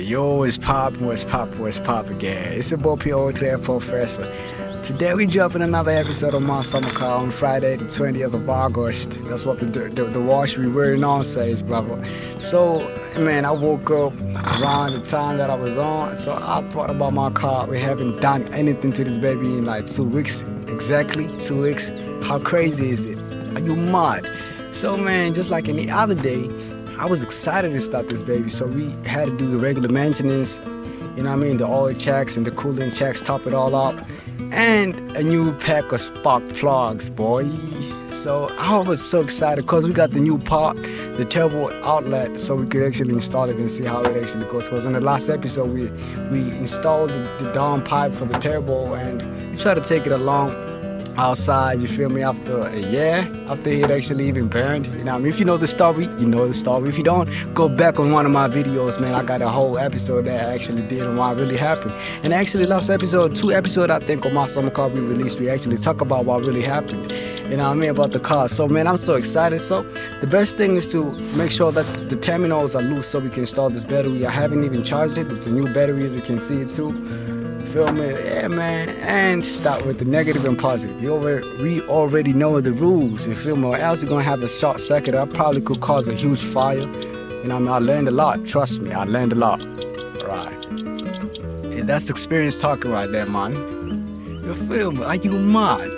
Yo, what's poppin', gang? It's your boy P03 Professor. Today we dropping another episode of my summer car on Friday the 20th of August. That's what the wash we wearing on says, brother. So, man, I woke up around the time that I was on, so I thought about my car. We haven't done anything to this baby in like 2 weeks. Exactly 2 weeks. How crazy is it? Are you mad? So, man, just like any other day, I was excited to start this baby, so we had to do the regular maintenance, you know what I mean, the oil checks and the coolant checks, top it all up, and a new pack of spark plugs, boy. So I was so excited because we got the new part, the turbo outlet, so we could actually install it and see how it actually goes. Because in the last episode, we installed the down pipe for the turbo, and we tried to take it along outside, you feel me, after a year, after it actually even burned, you know what I mean? If you know the story, you know the story. If you don't, go back on one of my videos, man. I got a whole episode that I actually did and why it really happened. And actually last episode, 2 episodes I think on my summer car we released, we actually talk about what really happened, you know what I mean, about the car. So man, I'm so excited. So the best thing is to make sure that the terminals are loose so we can install this battery. I haven't even charged it. It's a new battery, as you can see it too. Feel me? Yeah, man. And start with the negative and positive. We already know the rules, you feel me? Or else you're gonna have a short circuit that probably could cause a huge fire. You know what I mean? I learned a lot. Trust me, I learned a lot. Right. Yeah, that's experience talking right there, man. You feel me? Are you mad?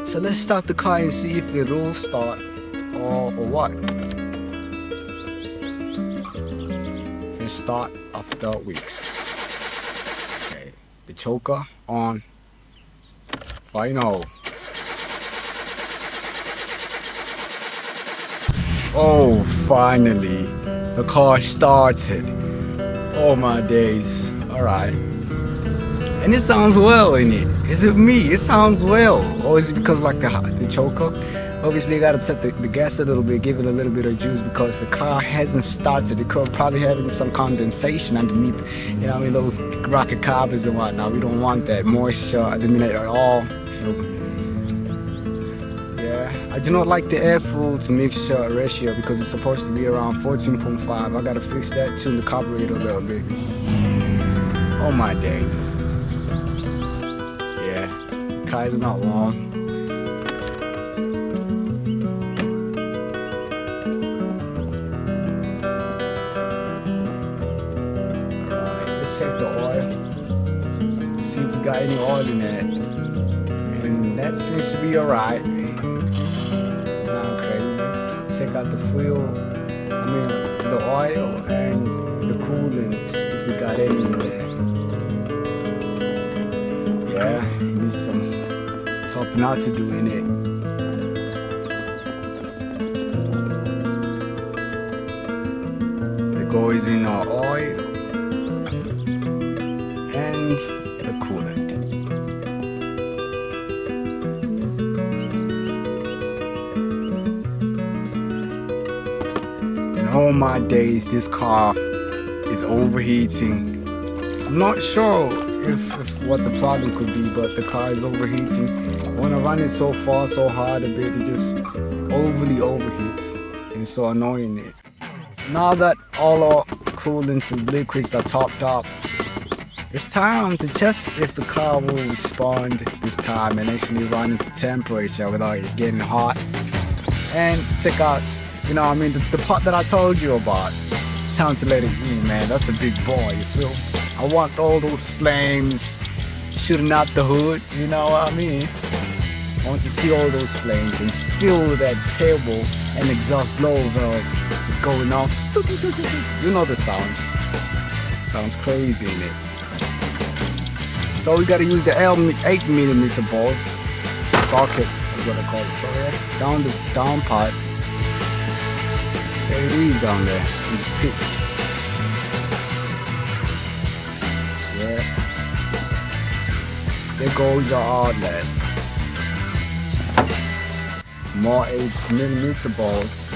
So let's start the car and see if the rules start or what. If it start after weeks. The choker on final. Oh, finally the car started. Oh my days. All right, and it sounds well in it. Is it me? It sounds well, or is it because like the choker? Obviously you gotta set the gas a little bit, give it a little bit of juice, because the car hasn't started. It could probably having some condensation underneath, you know what I mean, those rocket carbons and whatnot. We don't want that moisture eliminated at all. Yeah, I do not like the air fuel to mixture ratio because it's supposed to be around 14.5. I gotta fix that, tune the carburetor a little bit. Oh my days. Yeah, the car is not warm. Check the oil, see if we got any oil in that, and that seems to be alright. Not crazy. Check out the fuel, the oil and the coolant, if we got any in there. Yeah, need some topping out to do in it. The goes in our oil and the coolant. In all my days, this car is overheating. I'm not sure if what the problem could be, but the car is overheating. When I run it so far, so hard a bit, it just overly overheats, and it's so annoying. Now that all our coolants and liquids are topped up, it's time to test if the car will respond this time and actually run into temperature without it getting hot. And check out, you know what I mean, the part that I told you about. It's time to let it in, man. That's a big boy, you feel? I want all those flames shooting out the hood, you know what I mean? I want to see all those flames and feel that turbo and exhaust blow valve just going off. You know the sound. Sounds crazy, innit? So we gotta use the 8mm bolts, socket is what I call it. So yeah, down the down pipe. There it is down there. In the pit. Yeah. There goes our outlet. More 8mm bolts.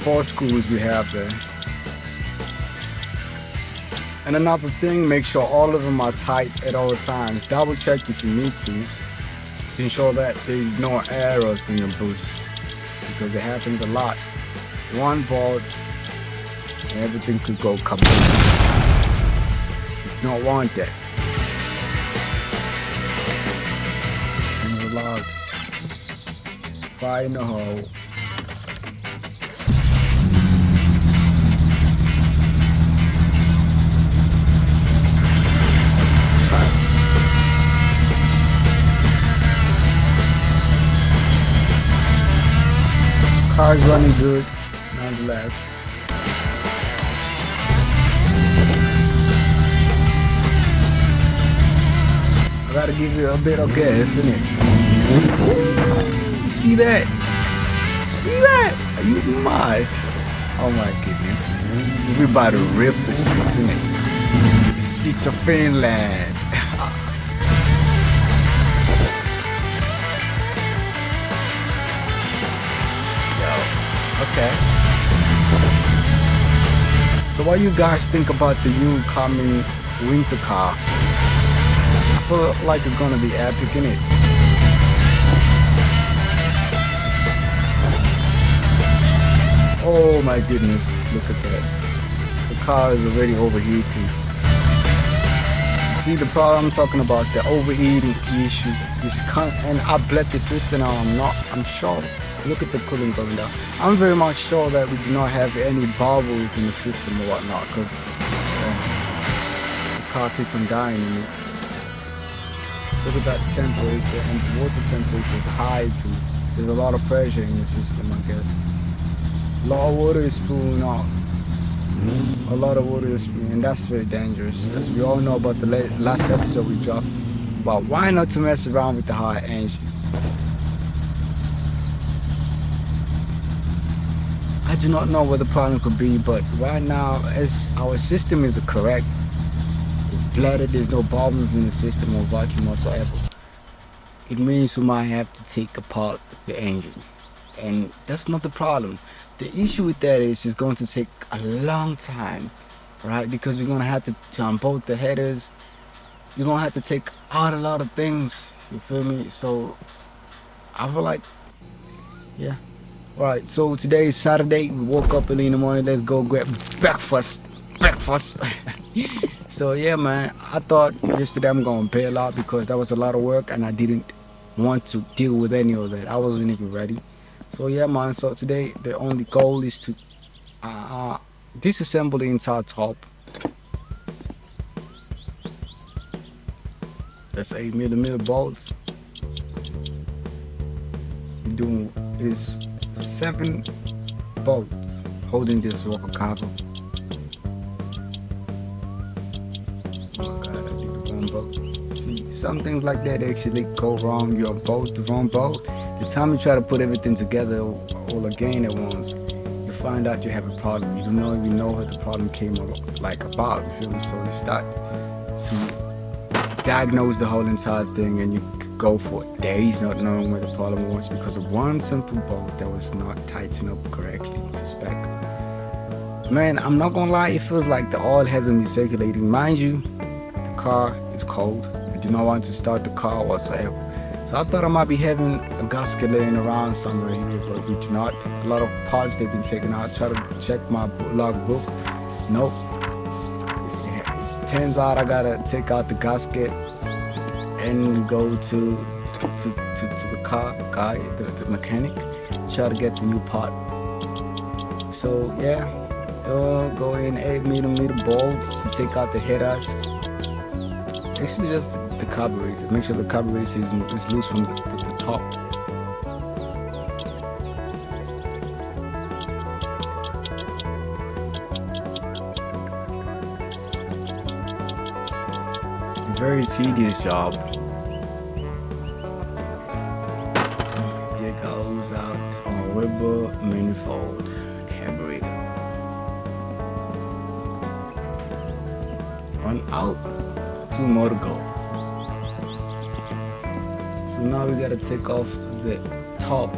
4 screws we have there. And another thing, make sure all of them are tight at all times. Double check if you need to ensure that there's no errors in your boost, because it happens a lot. One bolt Everything could go kaboom. You don't want that. Things are loud. Fire in the hole. Car's running good, nonetheless. I gotta give you a bit of gas, innit? You see that? See that? Are you mad? Oh my goodness. So we about to rip the streets, innit? The streets of Finland. Okay. So what do you guys think about the new coming winter car? I feel like it's gonna be epic, innit? Oh my goodness, look at that. The car is already overheating. See the problem I'm talking about, the overheating issue. And I bled the system now, I'm sure. Look at the cooling going down. I'm very much sure that we do not have any bubbles in the system or whatnot, because the car keeps on dying in it. Look at that temperature, and the water temperature is high too. There's a lot of pressure in the system, I guess. A lot of water is spewing out. A lot of water is spewing, and that's very dangerous. As we all know about the last episode we dropped, but why not to mess around with the high engine? I do not know what the problem could be, but right now, as our system is correct, it's blooded, there's no bubbles in the system or vacuum whatsoever, it means we might have to take apart the engine. And that's not the problem. The issue with that is it's going to take a long time, right? Because we're going to have to turn both the headers. You're going to have to take out a lot of things, you feel me? So I feel like, yeah. Alright, so today is Saturday. We woke up early in the morning. Let's go grab breakfast. So yeah, man, I thought yesterday I'm gonna bail out because that was a lot of work and I didn't want to deal with any of that. I wasn't even ready. So yeah, man, so today the only goal is to disassemble the entire top. That's 8mm bolts. We're doing this 7 bolts holding this rocker cover. Oh my god, I did the wrong bolt. See, some things like that actually go wrong. You bolt the wrong bolt. The time you try to put everything together all again at once, you find out you have a problem. You don't even know what the problem came about, you feel me? So you start to diagnose the whole entire thing, and you go for days not knowing where the problem was because of one simple bolt that was not tightened up correctly to spec. Man, I'm not gonna lie, it feels like the oil hasn't been circulating. Mind you, the car is cold. I do not want to start the car whatsoever. So I thought I might be having a gasket laying around somewhere here, but we do not. A lot of parts they've been taken out. Try to check my logbook. Nope. Turns out I gotta take out the gasket and go to the car guy, the mechanic, try to get the new part. So yeah, go in 8mm bolts to take out the headers. Actually, just the carburetor. Make sure the carburetor is loose from the top. Very tedious job. There goes out on Weber manifold carburetor. One out, 2 more to go. So now we gotta take off the top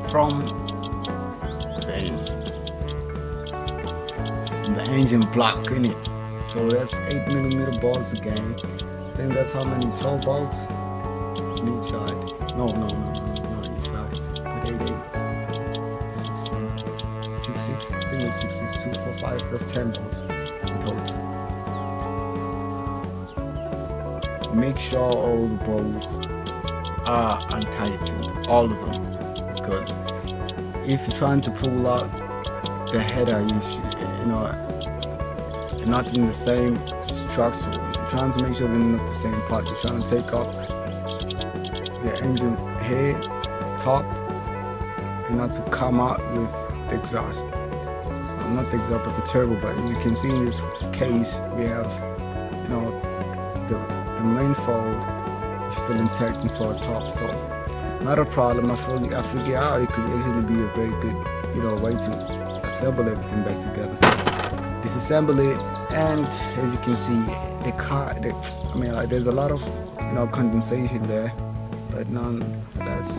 from the engine block, innit? So that's 8mm bolts again. I think that's how many 12 bolts on each side. No, each side. But 8, 8, 16, 6, 6. I think 26245 plus 10 volts in total. Make sure all the bolts are untightened, all of them, because if you're trying to pull out the header, you're not in the same structure. You're trying to make sure they're not the same part. You're trying to take off the engine head, top, and not to come out with the exhaust. Not the exhaust, but the turbo. But as you can see in this case, we have, the manifold is still intact into our top, so not a problem. I figure out it could actually be a very good, way to assemble everything back together. So disassemble it, and as you can see, the car, there's a lot of condensation there, but nonetheless,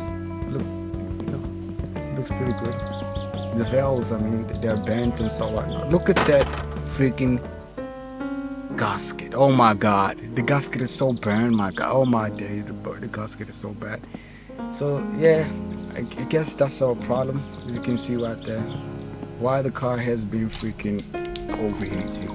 looks pretty good. The valves, they're bent and so on. Look at that freaking gasket. Oh my god, the gasket is so burned. My god, oh my days, the gasket is so bad. So yeah, I guess that's our problem. As you can see right there, why the car has been freaking overheating,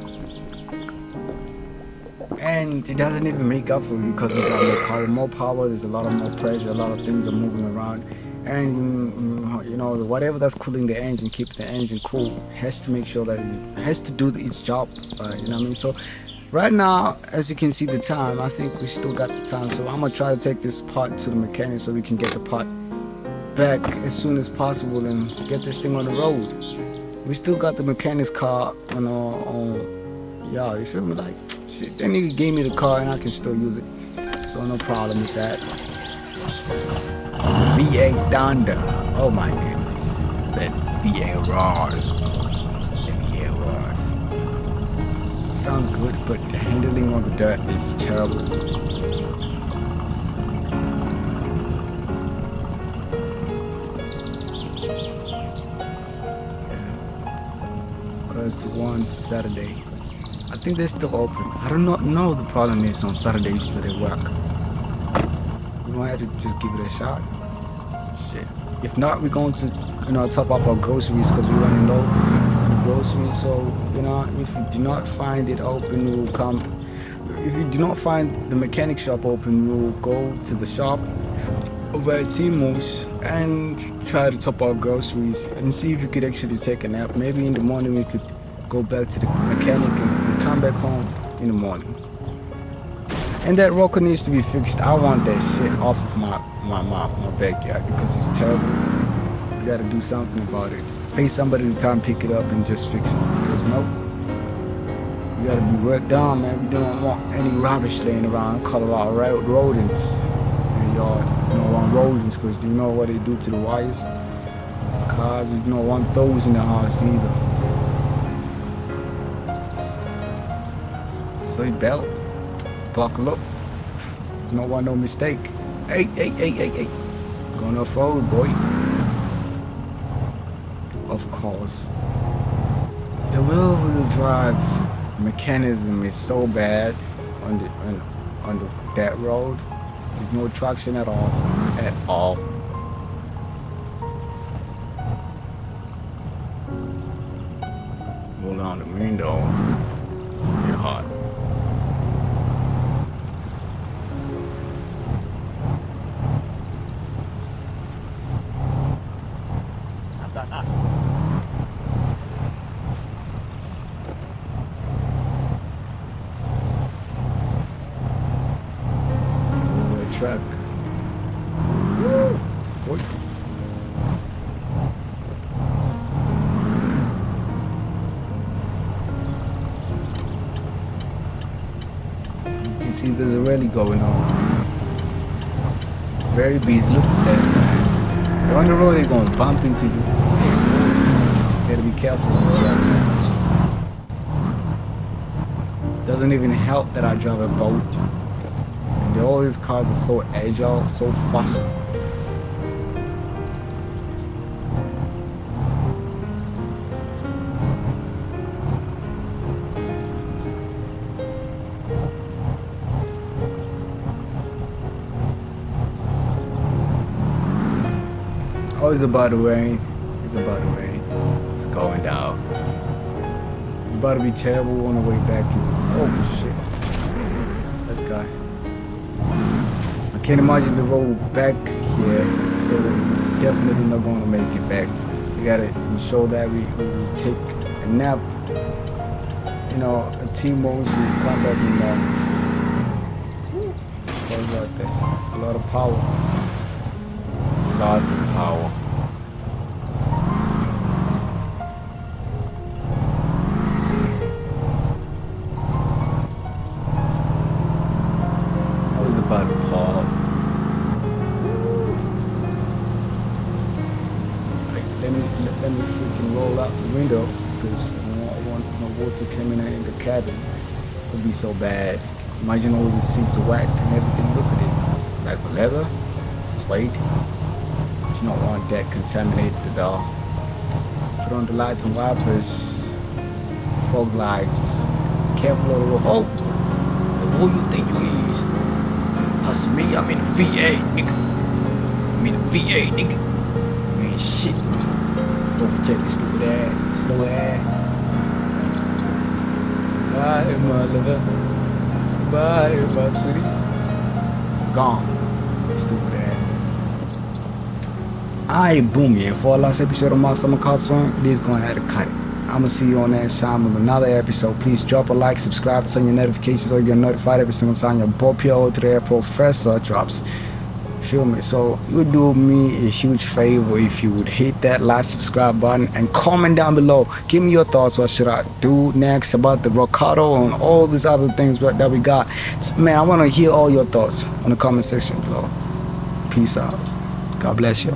and it doesn't even make up for it because we got more power. There's a lot of more pressure, a lot of things are moving around, and whatever that's cooling the engine, keep the engine cool, has to make sure that it has to do its job, so right now, as you can see the time, I think we still got the time, so I'm gonna try to take this part to the mechanic so we can get the part back as soon as possible and get this thing on the road. We still got the mechanic's car you feel me, like shit, that nigga gave me the car and I can still use it, so no problem with that. V8 Thunder, oh my goodness, that V8 roars. Sounds good, but the handling on the dirt is terrible. Quarter to 1 Saturday. I think they're still open. I do not know. The problem is on Saturdays do they work. We might have to just give it a shot. Shit. If not, we're going to top up our groceries because we're running low on groceries. So if you do not find it open, we'll come. If you do not find the mechanic shop open, we'll go to the shop over at Timu's and try to top our groceries and see if we could actually take a nap. Maybe in the morning we could go back to the mechanic and come back home in the morning. And that rocker needs to be fixed. I want that shit off of my backyard because it's terrible. We gotta do something about it. Pay somebody to come pick it up and just fix it, because nope. We gotta be worked on, man. We don't want any rubbish laying around. Call a lot of rodents in the yard. You don't want rodents because do you know what they do to the wires? Cars, you don't want those in the house either. Seat belt. Buckle up. There's no mistake. Hey. Gonna forward, boy. Of course. The wheel drive mechanism is so bad on that road. There's no traction at all. Roll down the window. It's really hot. Truck. Woo! Boy. You can see there's a rally going on. It's very busy. Look at that, man. You're on the road, they're gonna bump into you. You gotta be careful when you drive. Doesn't even help that I drive a boat. All these cars are so agile, so fast. Oh, it's about to rain. It's going down. about to be terrible on the way back. Oh shit. That guy. I can't imagine the road back here, so we're definitely not gonna make it back. We gotta ensure that we take a nap. You know, a team mode should come back in the morning. Cause right there. A lot of power. Lots of power. I was about to pause. Let me freaking roll out the window because I don't want no water coming in the cabin. It would be so bad. Imagine all the seats are whacked and everything. Look at it. Like leather, suede. But you don't want that contaminated at all. Put on the lights and wipers. Fog lights. Careful of the road. Oh! Who you think you is? Plus me, I'm in the VA, nigga. I'm in the VA, nigga. Man, shit. Overtake this stupid ass, slow ass. Bye, my lover. Bye, my sweetie. Gone. Stupid ass. Alright, boom, yeah. For our last episode of my summer cartoon, it is going to have to cut it. I'ma see you on that time with another episode. Please drop a like, subscribe, turn your notifications so you get notified every single time your Bopio to the Professor drops. Feel me? So you would do me a huge favor if you would hit that like, subscribe button and comment down below. Give me your thoughts. What should I do next about the Rocado and all these other things that we got? Man, I want to hear all your thoughts on the comment section below. Peace out. God bless you.